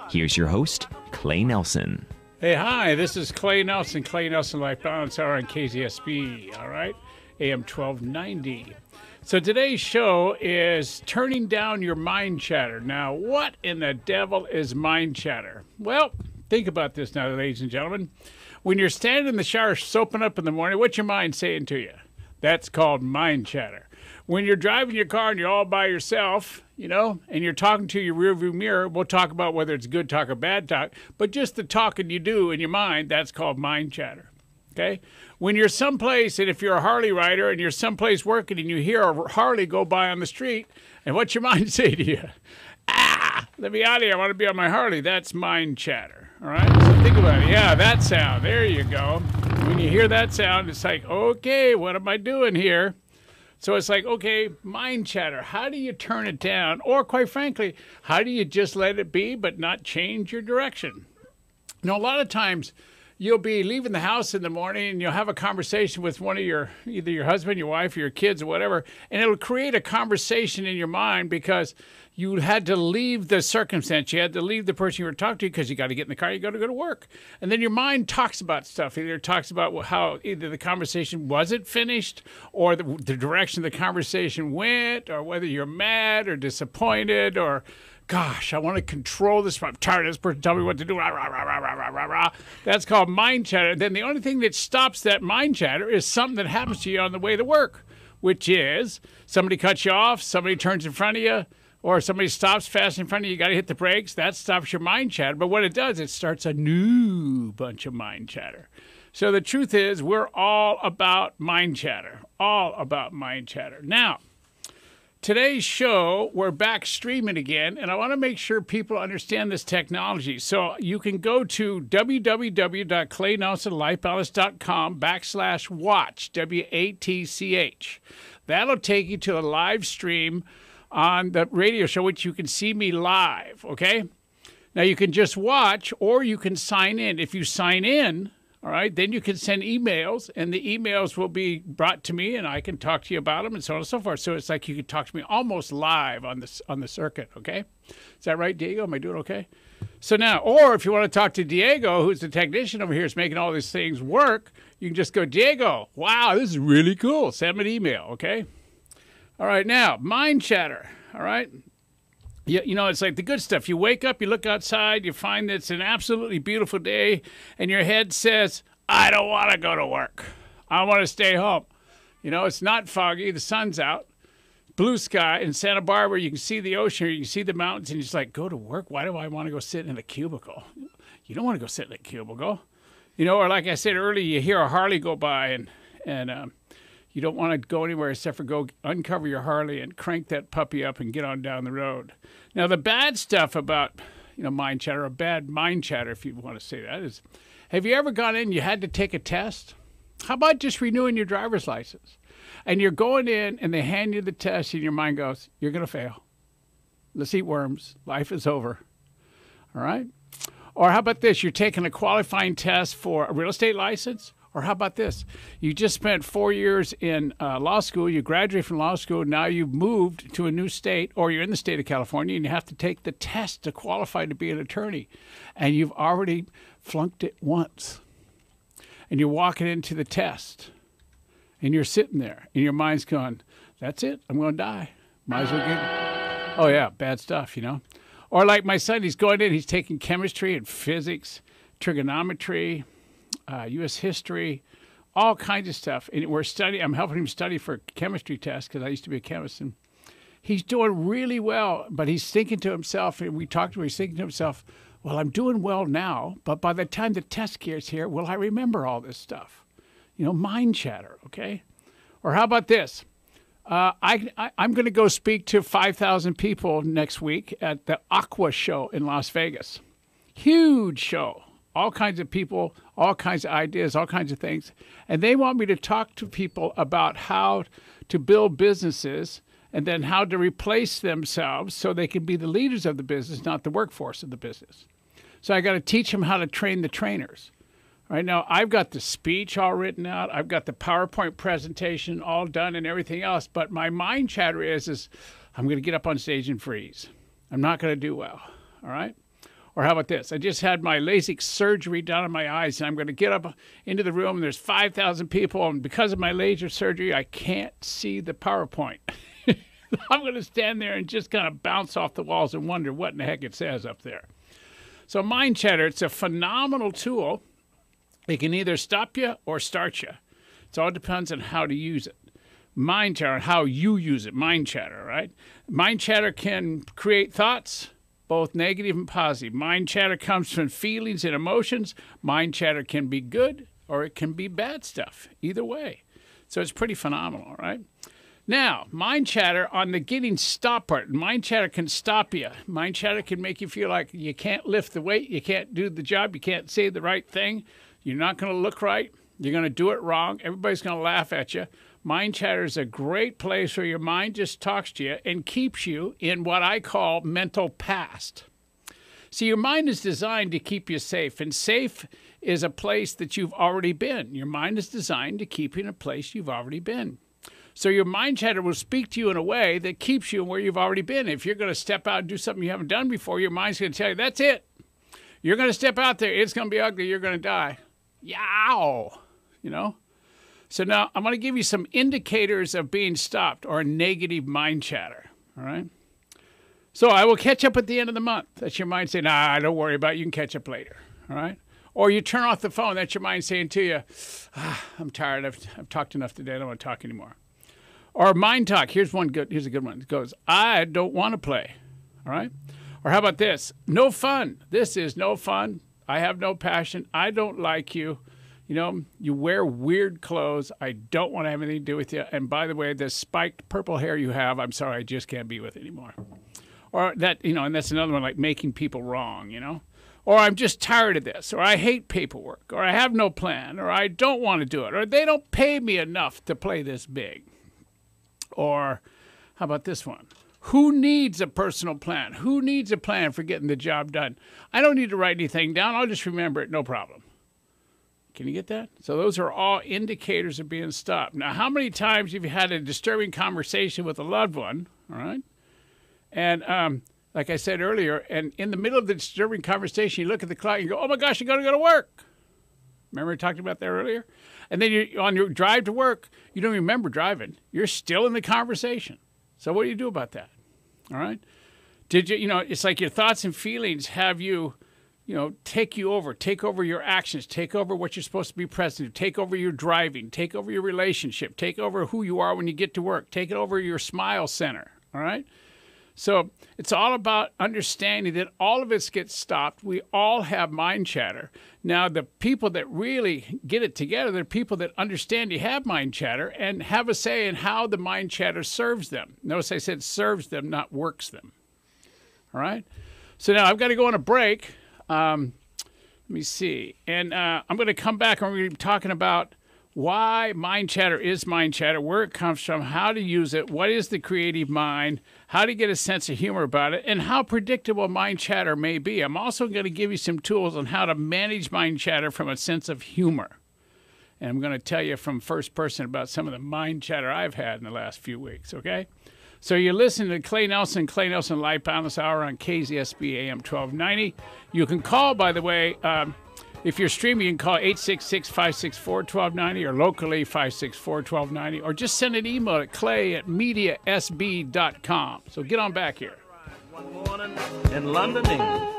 Here's your host, Clay Nelson. Hey, hi, this is Clay Nelson, Clay Nelson Life Balance Hour on KZSB, all right, AM 1290. So today's show is turning down your mind chatter. Now, what in the devil is mind chatter? Well, think about this now, ladies and gentlemen. When you're standing in the shower soaping up in the morning, what's your mind saying to you? That's called mind chatter. When you're driving your car and you're all by yourself, you know, and you're talking to your rearview mirror, we'll talk about whether it's good talk or bad talk, but just the talking you do in your mind, that's called mind chatter, okay? When you're someplace, and if you're a Harley rider and you're someplace working and you hear a Harley go by on the street, and what's your mind say to you? Let me out of here, I want to be on my Harley. That's mind chatter, all right? So think about it. Yeah, that sound, there you go. When you hear that sound, it's like, okay, what am I doing here? So it's like, okay, mind chatter, how do you turn it down? Or quite frankly, how do you just let it be but not change your direction? You know, a lot of times you'll be leaving the house in the morning and you'll have a conversation with one of either your husband, your wife, or your kids or whatever, and it'll create a conversation in your mind because you had to leave the circumstance. You had to leave the person you were talking to because you got to get in the car, you got to go to work. And then your mind talks about stuff. Either it talks about how either the conversation wasn't finished or the direction the conversation went or whether you're mad or disappointed or, gosh, I want to control this. I'm tired of this person telling me what to do. Rah, rah, rah, rah, rah, rah, rah. That's called mind chatter. Then the only thing that stops that mind chatter is something that happens to you on the way to work, which is somebody cuts you off, somebody turns in front of you, or somebody stops fast in front of you, you got to hit the brakes. That stops your mind chatter. But what it does, it starts a new bunch of mind chatter. So the truth is, we're all about mind chatter, all about mind chatter. Now, today's show, we're back streaming again, and I want to make sure people understand this technology. So you can go to www.claynelsonlifebalance.com/watch, WATCH. That'll take you to a live stream on the radio show, which you can see me live, okay? Now, you can just watch, or you can sign in. If you sign in, all right, then you can send emails, and the emails will be brought to me, and I can talk to you about them, and so on and so forth. So it's like you can talk to me almost live on the circuit, okay? Is that right, Diego? Am I doing okay? So now, or if you want to talk to Diego, who's the technician over here, is making all these things work, you can just go, Diego, wow, this is really cool. Send me an email, okay? All right, now, mind chatter, all right? You know, it's like the good stuff. You wake up, you look outside, you find that it's an absolutely beautiful day, and your head says, I don't want to go to work. I want to stay home. You know, it's not foggy. The sun's out. Blue sky. In Santa Barbara, you can see the ocean, you can see the mountains, and you're just like, go to work? Why do I want to go sit in a cubicle? You don't want to go sit in a cubicle. You know, or like I said earlier, you hear a Harley go by, and you don't want to go anywhere except for go uncover your Harley and crank that puppy up and get on down the road. Now, the bad stuff about, you know, mind chatter, or bad mind chatter, if you want to say that, is, have you ever gone in, you had to take a test? How about just renewing your driver's license? And you're going in, and they hand you the test, and your mind goes, you're going to fail. Let's eat worms. Life is over. All right? Or how about this? You're taking a qualifying test for a real estate license. Or how about this? You just spent 4 years in law school. You graduated from law school. Now you've moved to a new state, or you're in the state of California, and you have to take the test to qualify to be an attorney. And you've already flunked it once. And you're walking into the test. And you're sitting there. And your mind's going, that's it. I'm going to die. Might as well get... Oh, yeah, bad stuff, you know. Or like my son, he's going in. He's taking chemistry and physics, trigonometry, U.S. history, all kinds of stuff. And we're studying. I'm helping him study for a chemistry test because I used to be a chemist. And he's doing really well, but he's thinking to himself, and we talked to him, he's thinking to himself, well, I'm doing well now, but by the time the test gets here, will I remember all this stuff? You know, mind chatter, okay? Or how about this? I'm going to go speak to 5,000 people next week at the Aqua Show in Las Vegas. Huge show. All kinds of people, all kinds of ideas, all kinds of things. And they want me to talk to people about how to build businesses and then how to replace themselves so they can be the leaders of the business, not the workforce of the business. So I got to teach them how to train the trainers. Right now, I've got the speech all written out. I've got the PowerPoint presentation all done and everything else. But my mind chatter is I'm going to get up on stage and freeze. I'm not going to do well. All right? Or how about this? I just had my LASIK surgery done on my eyes, and I'm going to get up into the room, and there's 5,000 people, and because of my laser surgery, I can't see the PowerPoint. I'm going to stand there and just kind of bounce off the walls and wonder what in the heck it says up there. So Mind Chatter, it's a phenomenal tool. It can either stop you or start you. It all depends on how to use it. Mind Chatter, how you use it. Mind Chatter, right? Mind Chatter can create thoughts, both negative and positive. Mind Chatter comes from feelings and emotions. Mind Chatter can be good or it can be bad stuff. Either way. So it's pretty phenomenal, right? Now, Mind Chatter on the getting stopped part. Mind Chatter can stop you. Mind Chatter can make you feel like you can't lift the weight, you can't do the job, you can't say the right thing, you're not going to look right, you're going to do it wrong, everybody's going to laugh at you. Mind Chatter is a great place where your mind just talks to you and keeps you in what I call mental past. See, your mind is designed to keep you safe, and safe is a place that you've already been. Your mind is designed to keep you in a place you've already been. So your Mind Chatter will speak to you in a way that keeps you where you've already been. If you're going to step out and do something you haven't done before, your mind's going to tell you, that's it. You're going to step out there. It's going to be ugly. You're going to die. Yow! You know? So now I'm going to give you some indicators of being stopped or negative mind chatter, all right? So I will catch up at the end of the month. That's your mind saying, nah, don't worry about it. You can catch up later, all right? Or you turn off the phone. That's your mind saying to you, I'm tired. I've talked enough today. I don't want to talk anymore. Or mind talk. Here's a good one. It goes, I don't want to play, all right? Or how about this? No fun. This is no fun. I have no passion. I don't like you. You know, you wear weird clothes. I don't want to have anything to do with you. And by the way, this spiked purple hair you have, I'm sorry, I just can't be with anymore. Or that, you know, and that's another one like making people wrong, you know. Or I'm just tired of this. Or I hate paperwork. Or I have no plan. Or I don't want to do it. Or they don't pay me enough to play this big. Or how about this one? Who needs a personal plan? Who needs a plan for getting the job done? I don't need to write anything down. I'll just remember it. No problem. Can you get that? So those are all indicators of being stopped. Now, how many times have you had a disturbing conversation with a loved one, all right? And like I said earlier, and in the middle of the disturbing conversation, you look at the clock and you go, oh, my gosh, you got to go to work. Remember I talked about that earlier? And then on your drive to work, you don't remember driving. You're still in the conversation. So what do you do about that, all right? It's like your thoughts and feelings have you, take over your actions, take over what you're supposed to be present, take over your driving, take over your relationship, take over who you are when you get to work, take it over your smile center, all right? So it's all about understanding that all of us get stopped. We all have mind chatter. Now, the people that really get it together, they're people that understand you have mind chatter and have a say in how the mind chatter serves them. Notice I said serves them, not works them, all right? So now I've got to go on a break. Let me see. And I'm going to come back and we're going to be talking about why mind chatter is mind chatter, where it comes from, how to use it, what is the creative mind, how to get a sense of humor about it, and how predictable mind chatter may be. I'm also going to give you some tools on how to manage mind chatter from a sense of humor. And I'm going to tell you from first person about some of the mind chatter I've had in the last few weeks, okay? So you're listening to Clay Nelson Live Boundless Hour on KZSB AM 1290. You can call, by the way, if you're streaming, you can call 866-564-1290 or locally 564-1290, or just send an email at clay@mediasb.com. So get on back here. One morning in London, England.